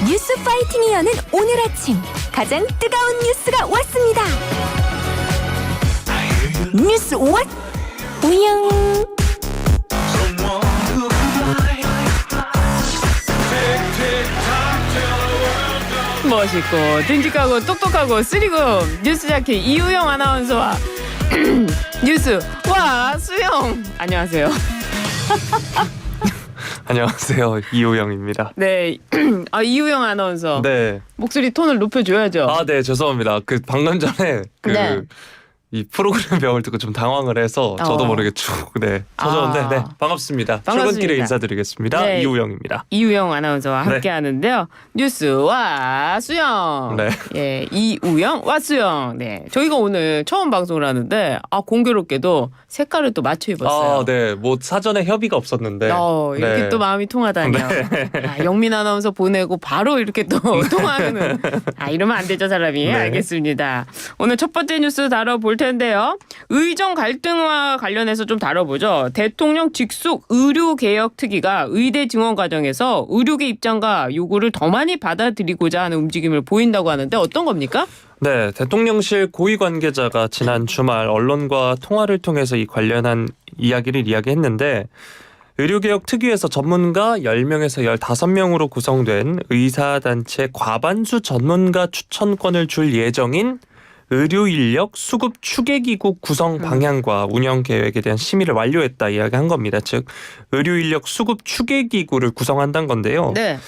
뉴스 파이팅이 여는 오늘 아침 가장 뜨거운 뉴스가 왔습니다. 뉴스 왓 우영. 멋있고 듬직하고 똑똑하고 쓰리고 뉴스 자켓 이우영 아나운서와 뉴스 와 수영 안녕하세요. 안녕하세요. 이호영입니다. 네, 이우영 아나운서. 네. 목소리 톤을 높여줘야죠. 네, 죄송합니다. 방금 전에 네. 이 프로그램 명을 듣고 좀 당황을 해서 저도 모르게 쭉 쳐졌는데 반갑습니다. 출근길에 인사드리겠습니다. 네. 이호영입니다. 이우영 아나운서와 네. 함께하는데요. 뉴스와 수영. 네. 예, 이우영와 수영. 네, 저희가 오늘 처음 방송을 하는데 공교롭게도 색깔을 또 맞춰 입었어요. 네. 뭐 사전에 협의가 없었는데. 이렇게 네. 또 마음이 통하다니요. 영민 아나운서 보내고 바로 이렇게 또 통하는. 이러면 안 되죠, 사람이. 네. 알겠습니다. 오늘 첫 번째 뉴스 다뤄볼 텐데요. 의정 갈등과 관련해서 좀 다뤄보죠. 대통령 직속 의료개혁 특위가 의대 증원 과정에서 의료계 입장과 요구를 더 많이 받아들이고자 하는 움직임을 보인다고 하는데 어떤 겁니까? 네, 대통령실 고위 관계자가 지난 주말 언론과 통화를 통해서 이 관련한 이야기를 이야기했는데 의료개혁 특위에서 전문가 10명에서 15명으로 구성된 의사단체 과반수 전문가 추천권을 줄 예정인 의료인력 수급 추계기구 구성 방향과 운영 계획에 대한 심의를 완료했다 이야기한 겁니다. 즉 의료인력 수급 추계기구를 구성한다는 건데요. 네.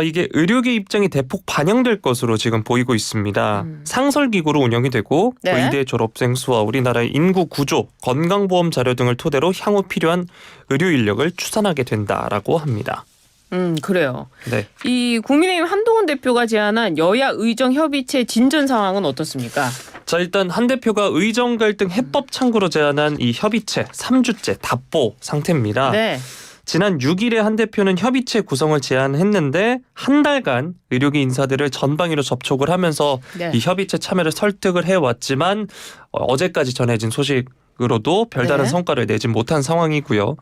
이게 의료계 입장이 대폭 반영될 것으로 지금 보이고 있습니다. 상설기구로 운영이 되고 네. 의대 졸업생 수와 우리나라의 인구 구조, 건강보험 자료 등을 토대로 향후 필요한 의료 인력을 추산하게 된다라고 합니다. 그래요. 네. 이 국민의힘 한동훈 대표가 제안한 여야 의정 협의체 진전 상황은 어떻습니까? 자, 일단 한 대표가 의정 갈등 해법 창구로 제안한 이 협의체 3주째 답보 상태입니다. 네. 지난 6일에 한 대표는 협의체 구성을 제안했는데 한 달간 의료계 인사들을 전방위로 접촉을 하면서 네. 이 협의체 참여를 설득을 해왔지만 어제까지 전해진 소식으로도 별다른 네. 성과를 내지 못한 상황이고요.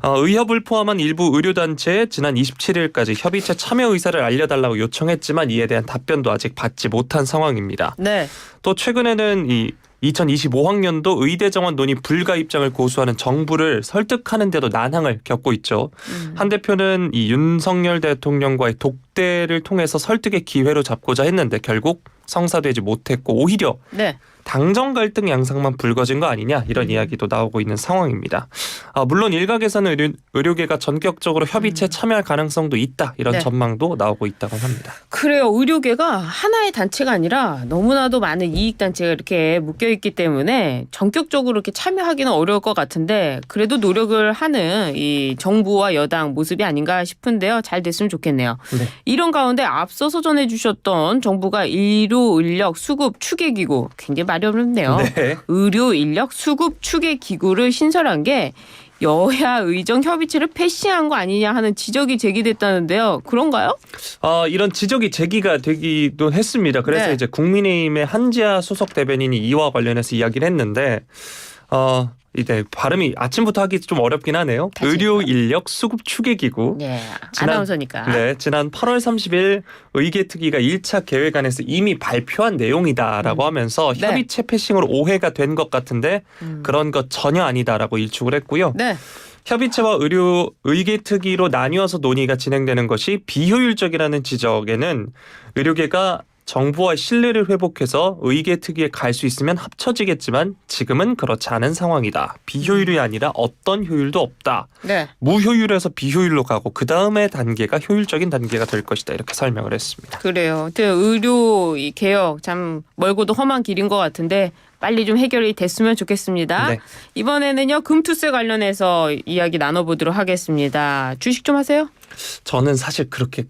의협을 포함한 일부 의료단체에 지난 27일까지 협의체 참여 의사를 알려달라고 요청했지만 이에 대한 답변도 아직 받지 못한 상황입니다. 네. 또 최근에는 이 2025학년도 의대 정원 논의 불가 입장을 고수하는 정부를 설득하는 데도 난항을 겪고 있죠. 한 대표는 이 윤석열 대통령과의 독대를 통해서 설득의 기회로 잡고자 했는데 결국 성사되지 못했고 오히려 네. 당정 갈등 양상만 불거진 거 아니냐 이런 이야기도 나오고 있는 상황입니다. 물론 일각에서는 의료계가 전격적으로 협의체에 참여할 가능성도 있다 이런 네. 전망도 나오고 있다고 합니다. 그래요. 의료계가 하나의 단체가 아니라 너무나도 많은 이익단체가 이렇게 묶여있기 때문에 전격적으로 이렇게 참여하기는 어려울 것 같은데 그래도 노력을 하는 이 정부와 여당 모습이 아닌가 싶은데요. 잘 됐으면 좋겠네요. 네. 이런 가운데 앞서서 전해주셨던 정부가 의료인력 수급 추계기구 굉장히 말이 어렵네요. 네. 의료인력 수급 추계기구를 신설한 게 여야 의정 협의체를 패싱한 거 아니냐 하는 지적이 제기됐다는데요. 그런가요? 이런 지적이 제기가 되기도 했습니다. 그래서 네. 이제 국민의힘의 한지아 소속 대변인이 이와 관련해서 이야기를 했는데 이제 발음이 아침부터 하기 좀 어렵긴 하네요. 의료 인력 수급 추계기구. 네, 아나운서니까. 네, 지난 8월 30일 의계특위가 1차 계획안에서 이미 발표한 내용이다라고 하면서 네. 협의체 패싱으로 오해가 된 것 같은데 그런 것 전혀 아니다라고 일축을 했고요. 네. 협의체와 의계특위로 나뉘어서 논의가 진행되는 것이 비효율적이라는 지적에는 의료계가 정부와 신뢰를 회복해서 의계특위에 갈 수 있으면 합쳐지겠지만 지금은 그렇지 않은 상황이다. 비효율이 아니라 어떤 효율도 없다. 네. 무효율에서 비효율로 가고 그 다음의 단계가 효율적인 단계가 될 것이다. 이렇게 설명을 했습니다. 그래요. 의료 이 개혁 참 멀고도 험한 길인 것 같은데 빨리 좀 해결이 됐으면 좋겠습니다. 네. 이번에는요 금투세 관련해서 이야기 나눠보도록 하겠습니다. 주식 좀 하세요? 저는 사실 그렇게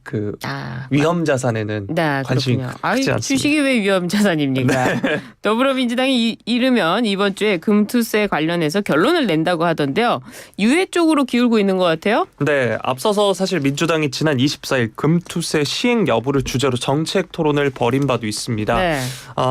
위험 자산에는 관심이 그렇군요. 크지 않습니다. 주식이 왜 위험 자산입니까? 더불어민주당이 이르면 이번 주에 금투세 관련해서 결론을 낸다고 하던데요. 유예 쪽으로 기울고 있는 것 같아요? 네, 앞서서 사실 민주당이 지난 24일 금투세 시행 여부를 주제로 정책 토론을 벌인 바도 있습니다. 네.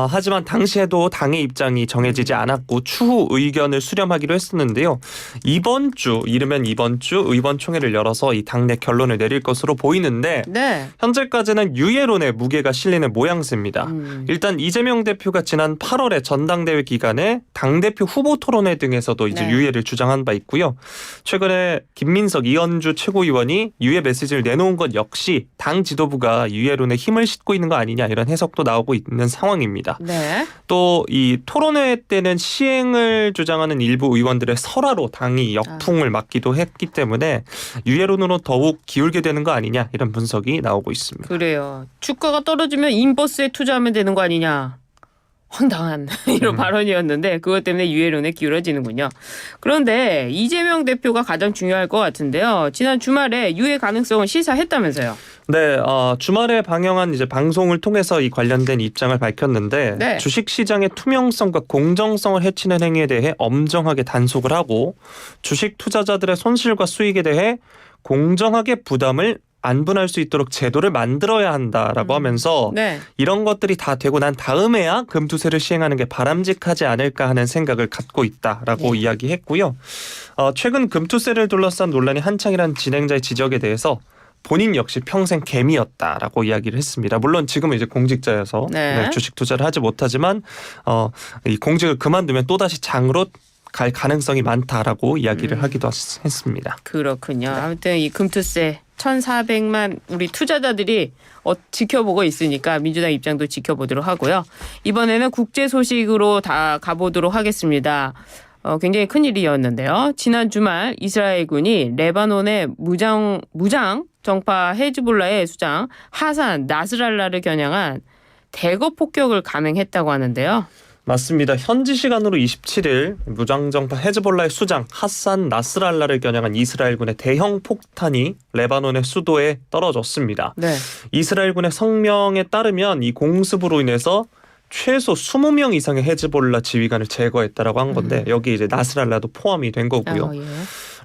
하지만 당시에도 당의 입장이 정해지지 않았고 추후 의견을 수렴하기로 했었는데요. 이번 주 이르면 이번 주 의원총회를 열어서 이 당내 결론 결론을 내릴 것으로 보이는데 네. 현재까지는 유예론에 무게가 실리는 모양새입니다. 일단 이재명 대표가 지난 8월에 전당대회 기간에 당대표 후보 토론회 등에서도 이제 네. 유예를 주장한 바 있고요. 최근에 김민석, 이현주 최고위원이 유예 메시지를 내놓은 것 역시 당 지도부가 유예론에 힘을 싣고 있는 거 아니냐 이런 해석도 나오고 있는 상황입니다. 네. 또 이 토론회 때는 시행을 주장하는 일부 의원들의 설화로 당이 역풍을 맞기도 했기 때문에 유예론으로 더욱 기울게 되는 거 아니냐 이런 분석이 나오고 있습니다. 그래요. 주가가 떨어지면 인버스에 투자하면 되는 거 아니냐. 황당한 이런 발언이었는데 그것 때문에 유예론에 기울어지는군요. 그런데 이재명 대표가 가장 중요할 것 같은데요. 지난 주말에 유예 가능성을 시사했다면서요. 네, 주말에 방영한 이제 방송을 통해서 이 관련된 입장을 밝혔는데 네. 주식시장의 투명성과 공정성을 해치는 행위에 대해 엄정하게 단속을 하고 주식 투자자들의 손실과 수익에 대해 공정하게 부담을 안분할 수 있도록 제도를 만들어야 한다라고 하면서 네. 이런 것들이 다 되고 난 다음에야 금투세를 시행하는 게 바람직하지 않을까 하는 생각을 갖고 있다라고 이야기했고요. 최근 금투세를 둘러싼 논란이 한창이란 진행자의 지적에 대해서 본인 역시 평생 개미였다라고 이야기를 했습니다. 물론 지금은 이제 공직자여서 네. 주식 투자를 하지 못하지만 이 공직을 그만두면 또다시 장으로 갈 가능성이 많다라고 이야기를 하기도 했습니다. 그렇군요. 아무튼 이 금투세 1,400만 우리 투자자들이 지켜보고 있으니까 민주당 입장도 지켜보도록 하고요. 이번에는 국제 소식으로 다 가보도록 하겠습니다. 굉장히 큰일이었는데요. 지난 주말 이스라엘군이 레바논의 무장 정파 헤즈볼라의 수장 하산 나스랄라를 겨냥한 대거 폭격을 감행했다고 하는데요. 맞습니다. 현지 시간으로 27일 무장정파 헤즈볼라의 수장 하산 나스랄라를 겨냥한 이스라엘군의 대형 폭탄이 레바논의 수도에 떨어졌습니다. 네. 이스라엘군의 성명에 따르면 이 공습으로 인해서 최소 20명 이상의 헤즈볼라 지휘관을 제거했다라고 한 건데 여기 이제 나스랄라도 포함이 된 거고요. 예.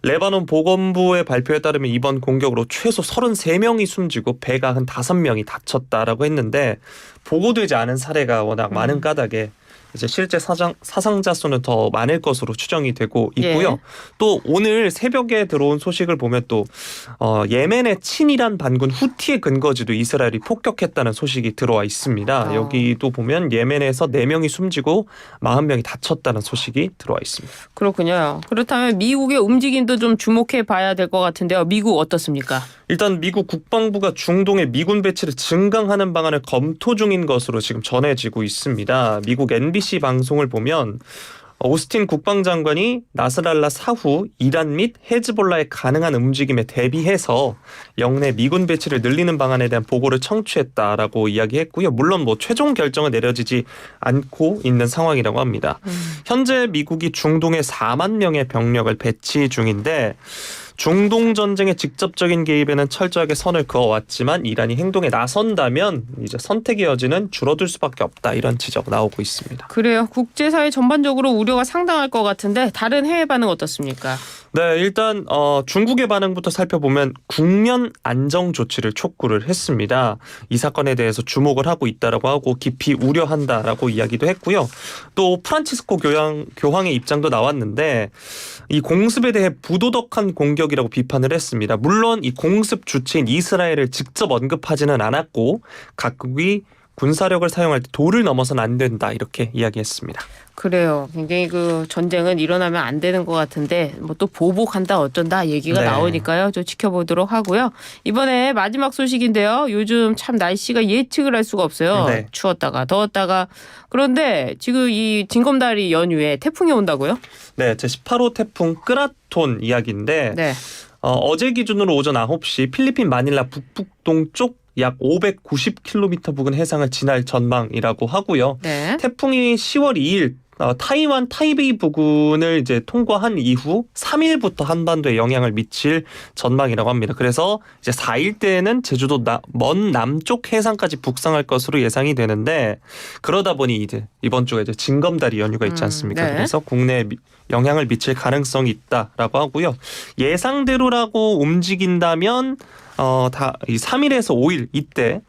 레바논 보건부의 발표에 따르면 이번 공격으로 최소 33명이 숨지고 195명이 다쳤다라고 했는데 보고되지 않은 사례가 워낙 많은 까닭에 이제 실제 사상자 수는 더 많을 것으로 추정이 되고 있고요. 예. 또 오늘 새벽에 들어온 소식을 보면 또 예멘의 친이란 반군 후티의 근거지도 이스라엘이 폭격했다는 소식이 들어와 있습니다. 여기도 보면 예멘에서 4명이 숨지고 40명이 다쳤다는 소식이 들어와 있습니다. 그렇군요. 그렇다면 미국의 움직임도 좀 주목해 봐야 될 것 같은데요. 미국 어떻습니까? 일단 미국 국방부가 중동에 미군 배치를 증강하는 방안을 검토 중인 것으로 지금 전해지고 있습니다. 미국 NBC 방송을 보면 오스틴 국방장관이 나스랄라 사후 이란 및 헤즈볼라의 가능한 움직임에 대비해서 영내 미군 배치를 늘리는 방안에 대한 보고를 청취했다라고 이야기했고요. 물론 최종 결정은 내려지지 않고 있는 상황이라고 합니다. 현재 미국이 중동에 4만 명의 병력을 배치 중인데 중동 전쟁의 직접적인 개입에는 철저하게 선을 그어왔지만 이란이 행동에 나선다면 이제 선택의 여지는 줄어들 수밖에 없다 이런 지적 나오고 있습니다. 그래요. 국제사회 전반적으로 우려가 상당할 것 같은데 다른 해외 반응 어떻습니까? 네, 일단 중국의 반응부터 살펴보면 국면 안정 조치를 촉구를 했습니다. 이 사건에 대해서 주목을 하고 있다라고 하고 깊이 우려한다라고 이야기도 했고요. 또 프란치스코 교황의 입장도 나왔는데 이 공습에 대해 부도덕한 공격이라고 비판을 했습니다. 물론 이 공습 주체인 이스라엘을 직접 언급하지는 않았고 각국이 군사력을 사용할 때 도를 넘어서는 안 된다 이렇게 이야기했습니다. 그래요. 굉장히 그 전쟁은 일어나면 안 되는 것 같은데 또 보복한다 어쩐다 얘기가 네. 나오니까요. 좀 지켜보도록 하고요. 이번에 마지막 소식인데요. 요즘 참 날씨가 예측을 할 수가 없어요. 네. 추웠다가 더웠다가. 그런데 지금 이 징검다리 연휴에 태풍이 온다고요? 네, 제18호 태풍 끄라톤 이야기인데 네. 어제 기준으로 오전 9시 필리핀 마닐라 북북동쪽 약 590km 부근 해상을 지날 전망이라고 하고요. 네. 태풍이 10월 2일 타이완 타이베이 부근을 이제 통과한 이후 3일부터 한반도에 영향을 미칠 전망이라고 합니다. 그래서 이제 4일 때는 제주도 먼 남쪽 해상까지 북상할 것으로 예상이 되는데 그러다 보니 이제 이번 주가 이제 징검다리 연휴가 있지 않습니까? 네. 그래서 국내에 영향을 미칠 가능성이 있다라고 하고요. 예상대로라고 움직인다면 이 3일에서 5일 이때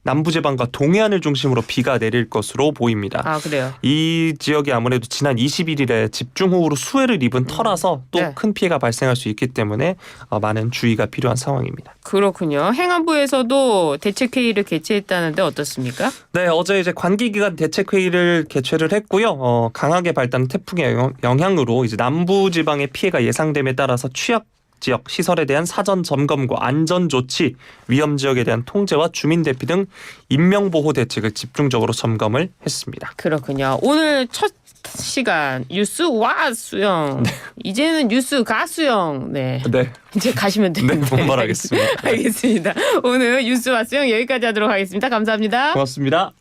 남부지방과 동해안을 중심으로 비가 내릴 것으로 보입니다. 아, 그래요. 이 지역이 아무래도 지난 21일에 집중호우로 수해를 입은 터라서 또 네. 큰 피해가 발생할 수 있기 때문에 많은 주의가 필요한 상황입니다. 그렇군요. 행안부에서도 대책회의를 개최했다는데 어떻습니까? 네, 어제 이제 관계기관 대책회의를 개최를 했고요. 강하게 발달한 태풍의 영향으로 이제 남부지방의 피해가 예상됨에 따라서 취약 지역 시설에 대한 사전 점검과 안전 조치, 위험 지역에 대한 통제와 주민 대피 등 인명 보호 대책을 집중적으로 점검을 했습니다. 그렇군요. 오늘 첫 시간 뉴스 와 수영. 이제는 뉴스 가 수영. 네. 네, 이제 가시면 네, 되는데. 분발하겠습니다. 알겠습니다. 오늘 뉴스 와 수영 여기까지 하도록 하겠습니다. 감사합니다. 고맙습니다.